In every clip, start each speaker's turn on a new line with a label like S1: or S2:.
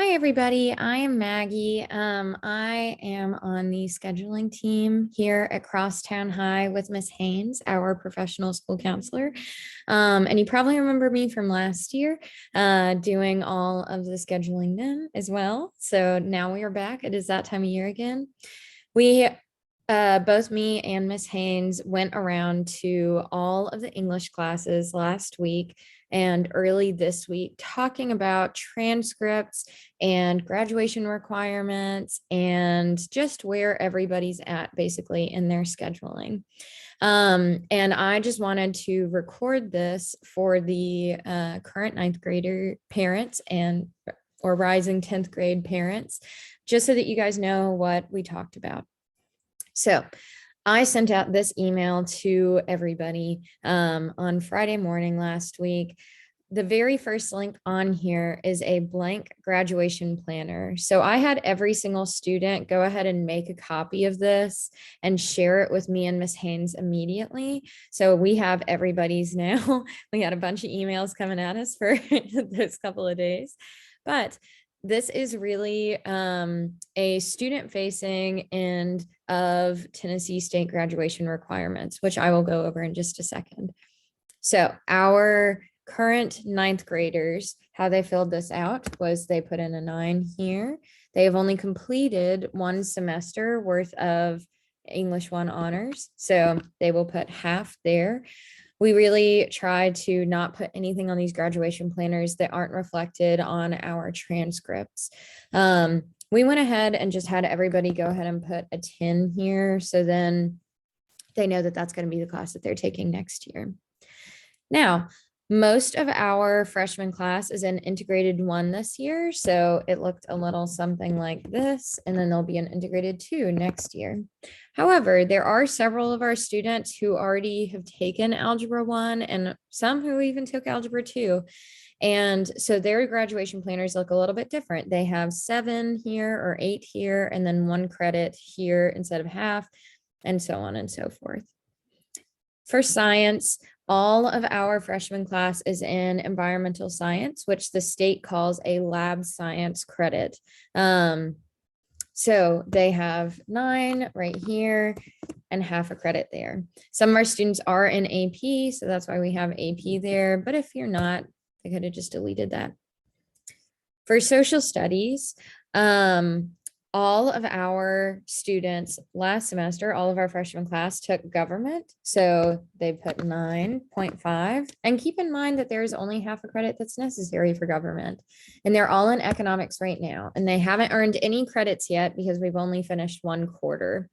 S1: Hi, everybody. I am Maggie. I am on the scheduling team here at Crosstown High with Miss Haynes, our professional school counselor. And you probably remember me from last year, doing all of the scheduling then as well. So now we are back. It is that time of year again. We both me and Miss Haynes went around to all of the English classes last week and early this week talking about transcripts and graduation requirements and just where everybody's at basically in their scheduling. And I just wanted to record this for the current ninth grader parents and or rising 10th grade parents, just so that you guys know what we talked about. So I sent out this email to everybody on Friday morning last week. The very first link on here is a blank graduation planner. So I had every single student go ahead and make a copy of this and share it with me and Miss Haynes immediately. So we have everybody's now. We had a bunch of emails coming at us for those couple of days. But this is really a student facing end of Tennessee state graduation requirements, which I will go over in just a second. So our current ninth graders, how they filled this out was they put in a 9 here. They have only completed one semester worth of English 1 honors. So they will put half there. We really try to not put anything on these graduation planners that aren't reflected on our transcripts. We went ahead and just had everybody go ahead and put a 10 here. So then they know that that's going to be the class that they're taking next year. Now, most of our freshman class is an integrated 1 this year. So it looked a little something like this, and then there'll be an integrated 2 next year. However, there are several of our students who already have taken Algebra 1 and some who even took Algebra 2. And so their graduation planners look a little bit different. They have 7 here or 8 here, and then 1 credit here instead of half, and so on and so forth. For science, all of our freshman class is in environmental science, which the state calls a lab science credit. So they have 9 right here and half a credit there. Some of our students are in AP, so that's why we have AP there. But if you're not, I could have just deleted that. For social studies, all of our students last semester, all of our freshman class took government. So they put 9.5. And keep in mind that there is only half a credit that's necessary for government. And they're all in economics right now. And they haven't earned any credits yet because we've only finished 1 quarter.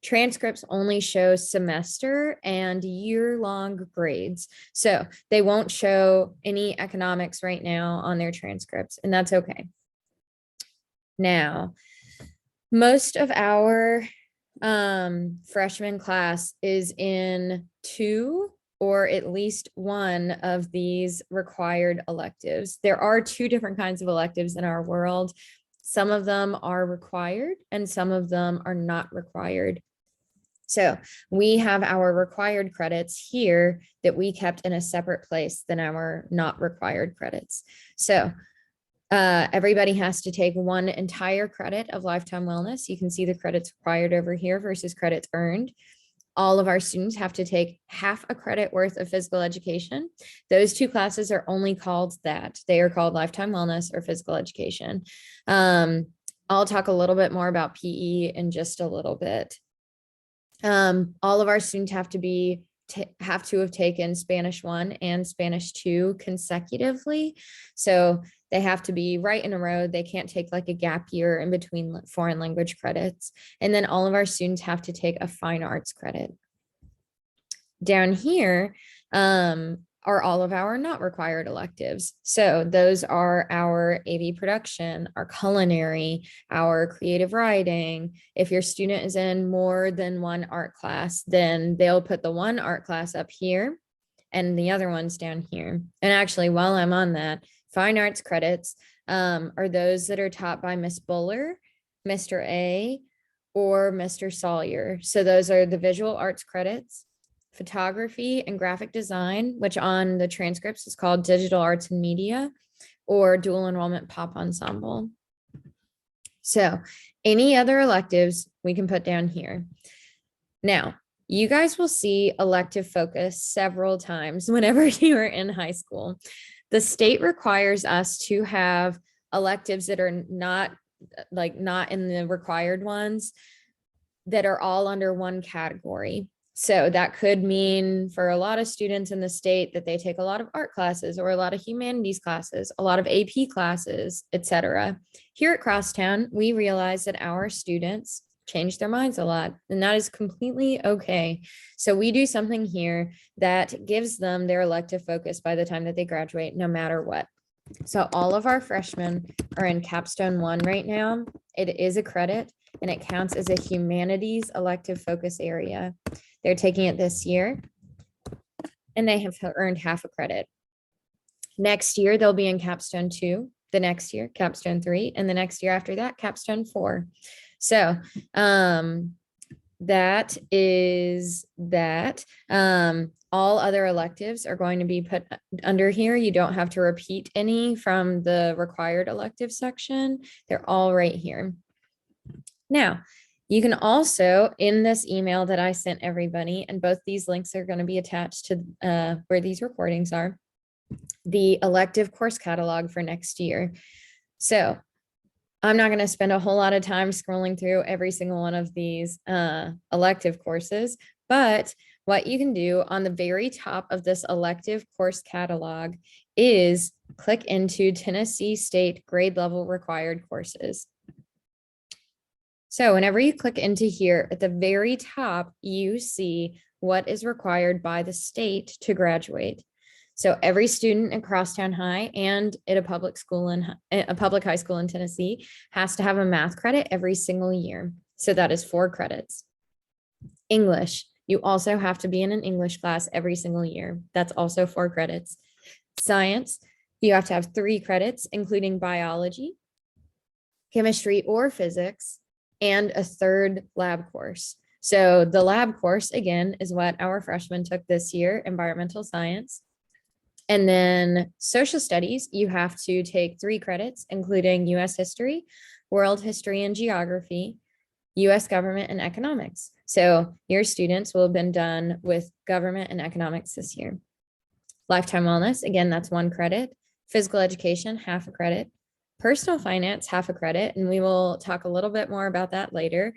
S1: Transcripts only show semester and year-long grades. So they won't show any economics right now on their transcripts, and that's okay. Now, most of our freshman class is in 2 or at least 1 of these required electives. There are 2 different kinds of electives in our world. Some of them are required and some of them are not required. So we have our required credits here that we kept in a separate place than our not required credits. So everybody has to take 1 entire credit of lifetime wellness. You can see the credits required over here versus credits earned. All of our students have to take half a credit worth of physical education. Those 2 classes are only called that. They are called lifetime wellness or physical education. I'll talk a little bit more about PE in just a little bit. All of our students have to have taken Spanish 1 and Spanish 2 consecutively. So they have to be right in a row. They can't take like a gap year in between foreign language credits. And then all of our students have to take a fine arts credit. Down here, are all of our not required electives. So those are our AV production, our culinary, our creative writing. If your student is in more than 1 art class, then they'll put the 1 art class up here and the other ones down here. And actually, while I'm on that, fine arts credits are those that are taught by Miss Buller, Mr. A, or Mr. Sawyer. So those are the visual arts credits. Photography and graphic design, which on the transcripts is called digital arts and media, or dual enrollment pop ensemble. So any other electives we can put down here. Now, you guys will see elective focus several times whenever you are in high school. The state requires us to have electives that are not in the required ones that are all under one category. So that could mean for a lot of students in the state that they take a lot of art classes or a lot of humanities classes, a lot of AP classes, etc. Here at Crosstown, we realize that our students change their minds a lot, and that is completely okay. So we do something here that gives them their elective focus by the time that they graduate, no matter what. So all of our freshmen are in Capstone 1 right now. It is a credit and it counts as a humanities elective focus area. They're taking it this year and they have earned half a credit. Next year, they'll be in Capstone 2, the next year, Capstone 3, and the next year after that, Capstone 4. So that is that. All other electives are going to be put under here. You don't have to repeat any from the required elective section. They're all right here. Now, you can also, in this email that I sent everybody, and both these links are going to be attached to where these recordings are, the elective course catalog for next year. So I'm not going to spend a whole lot of time scrolling through every single one of these elective courses, but what you can do on the very top of this elective course catalog is click into Tennessee State grade level required courses. So whenever you click into here at the very top, you see what is required by the state to graduate. So every student at Crosstown High and at a public high school in Tennessee has to have a math credit every single year. So that is 4 credits. English, you also have to be in an English class every single year. That's also 4 credits. Science, you have to have 3 credits, including biology, chemistry or physics, and a 3rd lab course. So the lab course, again, is what our freshmen took this year, environmental science. And then social studies, you have to take 3 credits, including US history, world history and geography, US government and economics. So your students will have been done with government and economics this year. Lifetime wellness, again, that's 1 credit. Physical education, half a credit. Personal finance, half a credit. And we will talk a little bit more about that later.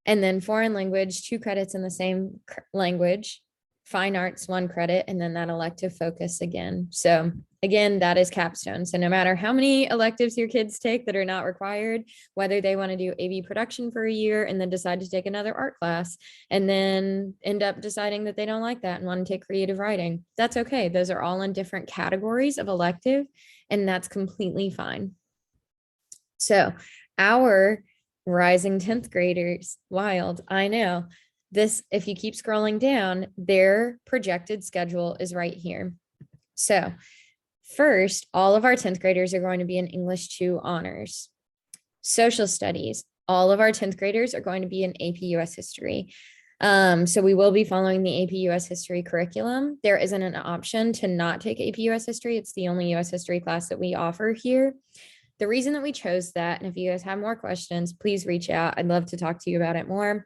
S1: And then foreign language, 2 credits in the same language. Fine arts, 1 credit, and then that elective focus again. So again, that is capstone. So no matter how many electives your kids take that are not required, whether they want to do AV production for a year and then decide to take another art class and then end up deciding that they don't like that and want to take creative writing, that's okay. Those are all in different categories of elective, and that's completely fine. So our rising 10th graders, wild, I know. This, if you keep scrolling down, their projected schedule is right here. So first, all of our 10th graders are going to be in English 2 honors. Social studies, all of our 10th graders are going to be in AP US history. So we will be following the AP US history curriculum. There isn't an option to not take AP US history. It's the only US history class that we offer here. The reason that we chose that, and if you guys have more questions, please reach out. I'd love to talk to you about it more.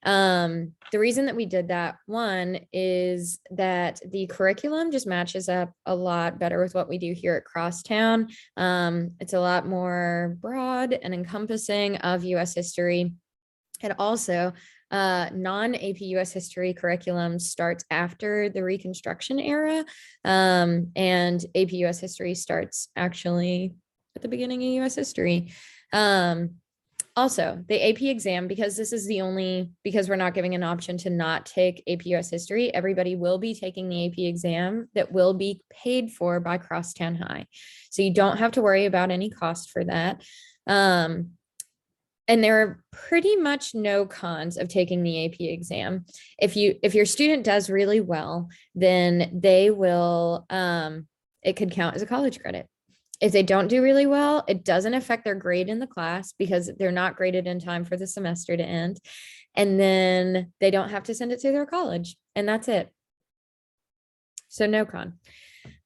S1: The reason that we did that, one, is that the curriculum just matches up a lot better with what we do here at Crosstown. It's a lot more broad and encompassing of US history. And also, non-AP US history curriculum starts after the Reconstruction era, and AP US history starts actually at the beginning of US history. Also, the AP exam, because we're not giving an option to not take AP US history, everybody will be taking the AP exam that will be paid for by Crosstown High. So you don't have to worry about any cost for that. And there are pretty much no cons of taking the AP exam. If your student does really well, then they will, it could count as a college credit. If they don't do really well, it doesn't affect their grade in the class because they're not graded in time for the semester to end. And then they don't have to send it to their college, and that's it. So no con.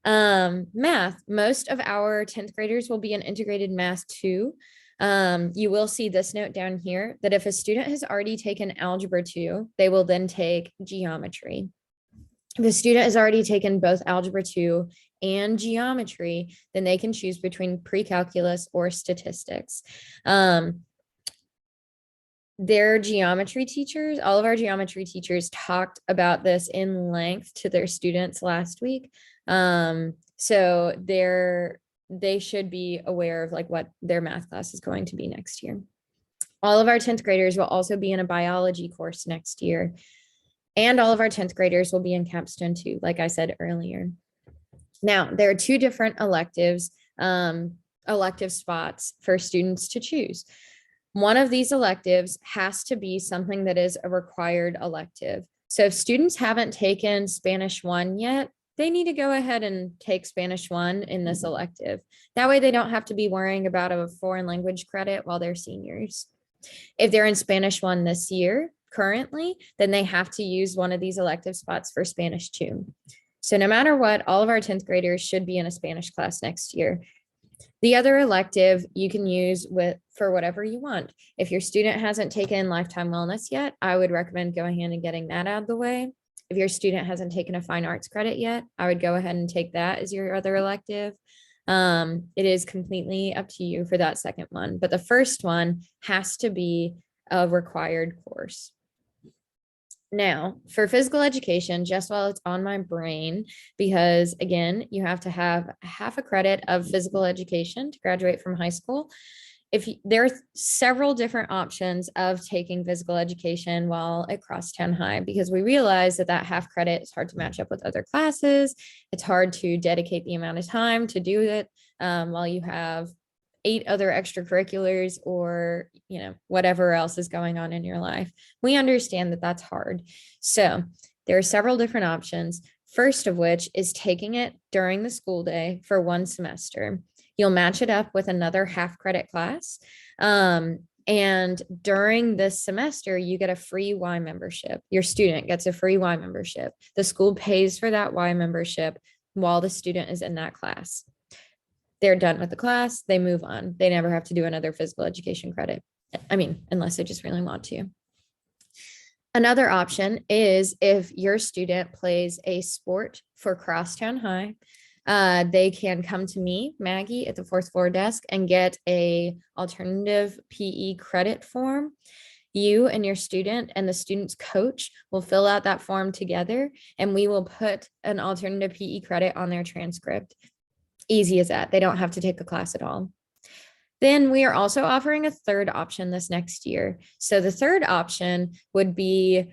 S1: Math, most of our 10th graders will be in integrated math 2. You will see this note down here that if a student has already taken Algebra 2, they will then take geometry. If a student has already taken both Algebra 2 and geometry, then they can choose between pre-calculus or statistics. Their geometry teachers, all of our geometry teachers talked about this in length to their students last week. So they should be aware of like what their math class is going to be next year. All of our 10th graders will also be in a biology course next year. And all of our 10th graders will be in capstone 2, like I said earlier. Now, there are 2 different electives, elective spots for students to choose. One of these electives has to be something that is a required elective. So if students haven't taken Spanish 1 yet, they need to go ahead and take Spanish 1 in this elective. That way they don't have to be worrying about a foreign language credit while they're seniors. If they're in Spanish 1 this year, currently, then they have to use one of these elective spots for Spanish 2. So no matter what, all of our 10th graders should be in a Spanish class next year. The other elective you can use for whatever you want. If your student hasn't taken lifetime wellness yet, I would recommend going in and getting that out of the way. If your student hasn't taken a fine arts credit yet, I would go ahead and take that as your other elective. It is completely up to you for that second one, but the first one has to be a required course. Now, for physical education, just while it's on my brain, because again, you have to have half a credit of physical education to graduate from high school. There are several different options of taking physical education while at Crosstown High, because we realize that half credit is hard to match up with other classes. It's hard to dedicate the amount of time to do it while you have 8 other extracurriculars or, whatever else is going on in your life. We understand that that's hard. So there are several different options. First of which is taking it during the school day for 1 semester. You'll match it up with another half credit class. And during this semester, you get a free Y membership. Your student gets a free Y membership. The school pays for that Y membership while the student is in that class. They're done with the class, they move on. They never have to do another physical education credit. I mean, unless they just really want to. Another option is if your student plays a sport for Crosstown High, they can come to me, Maggie, at the 4th floor desk and get a alternative PE credit form. You and your student and the student's coach will fill out that form together, and we will put an alternative PE credit on their transcript. Easy as that. They don't have to take a class at all. Then we are also offering a third option this next year. So the third option would be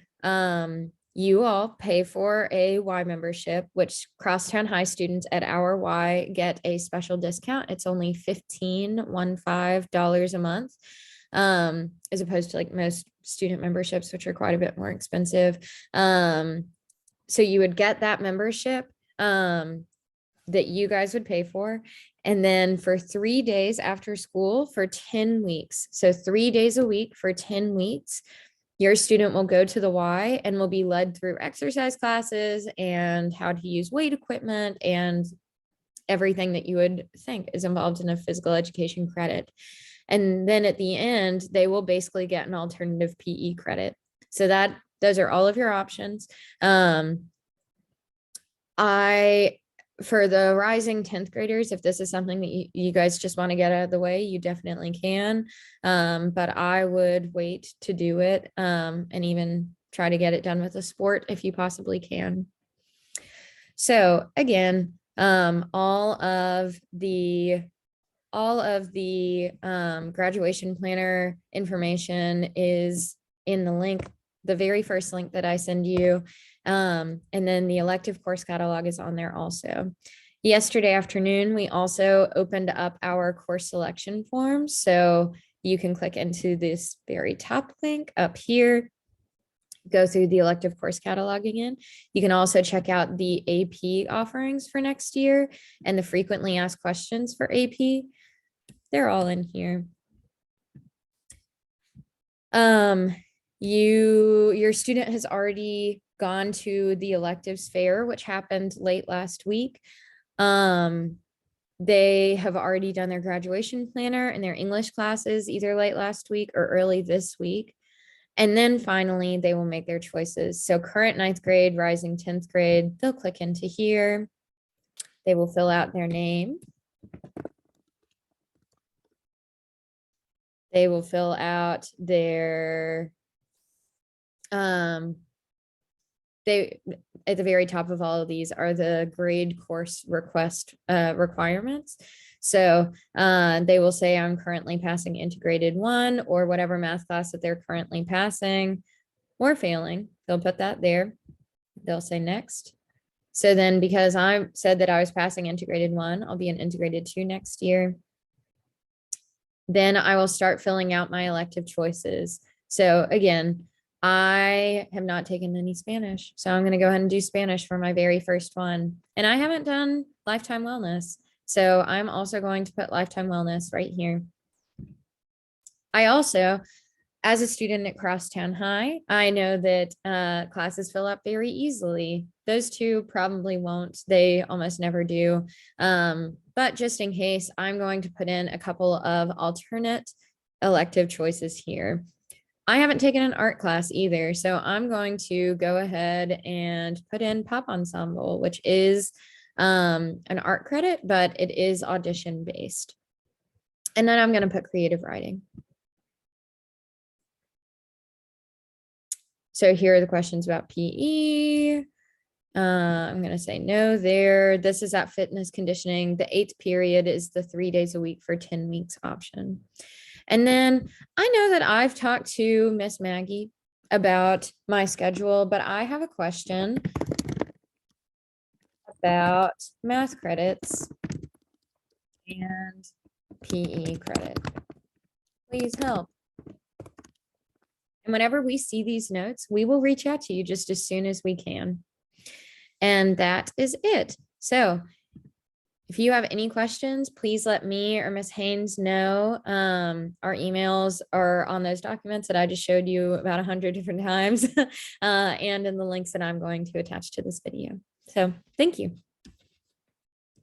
S1: you all pay for a Y membership, which Crosstown High students at our Y get a special discount. It's only $15 a month, as opposed to like most student memberships, which are quite a bit more expensive. So you would get that membership that you guys would pay for. And then for 3 days after school for 10 weeks. So 3 days a week for 10 weeks, your student will go to the Y and will be led through exercise classes and how to use weight equipment and everything that you would think is involved in a physical education credit. And then at the end, they will basically get an alternative PE credit. So those are all of your options. For the rising 10th graders, if this is something that you guys just want to get out of the way, you definitely can. But I would wait to do it and even try to get it done with a sport if you possibly can. So again, all of the graduation planner information is in the link, the very first link that I send you. And then the elective course catalog is on there also. Yesterday afternoon, we also opened up our course selection form. So you can click into this very top link up here, go through the elective course catalog again. You can also check out the AP offerings for next year and the frequently asked questions for AP. They're all in here. Your student has already gone to the electives fair, which happened late last week. They have already done their graduation planner and their English classes either late last week or early this week. And then finally, they will make their choices. So current ninth grade, rising 10th grade, they'll click into here. They will fill out their name. They will fill out their, they, at the very top of all of these are the grade course request requirements. So they will say, I'm currently passing integrated 1 or whatever math class that they're currently passing or failing. They'll put that there. They'll say next. So then because I said that I was passing integrated 1, I'll be in integrated 2 next year. Then I will start filling out my elective choices. So again, I have not taken any Spanish. So I'm going to go ahead and do Spanish for my very first one. And I haven't done lifetime wellness. So I'm also going to put lifetime wellness right here. I also, as a student at Crosstown High, I know that classes fill up very easily. Those two probably won't. They almost never do. But just in case, I'm going to put in a couple of alternate elective choices here. I haven't taken an art class either, so I'm going to go ahead and put in pop ensemble, which is an art credit, but it is audition based. And then I'm going to put creative writing. So here are the questions about PE. I'm going to say no there. This is at fitness conditioning. The 8th period is the 3 days a week for 10 weeks option. And then I know that I've talked to Miss Maggie about my schedule, but I have a question about math credits and PE credit. Please help. And whenever we see these notes, we will reach out to you just as soon as we can. And that is it. So if you have any questions, please let me or Miss Haynes know. Our emails are on those documents that I just showed you about 100 different times and in the links that I'm going to attach to this video. So thank you.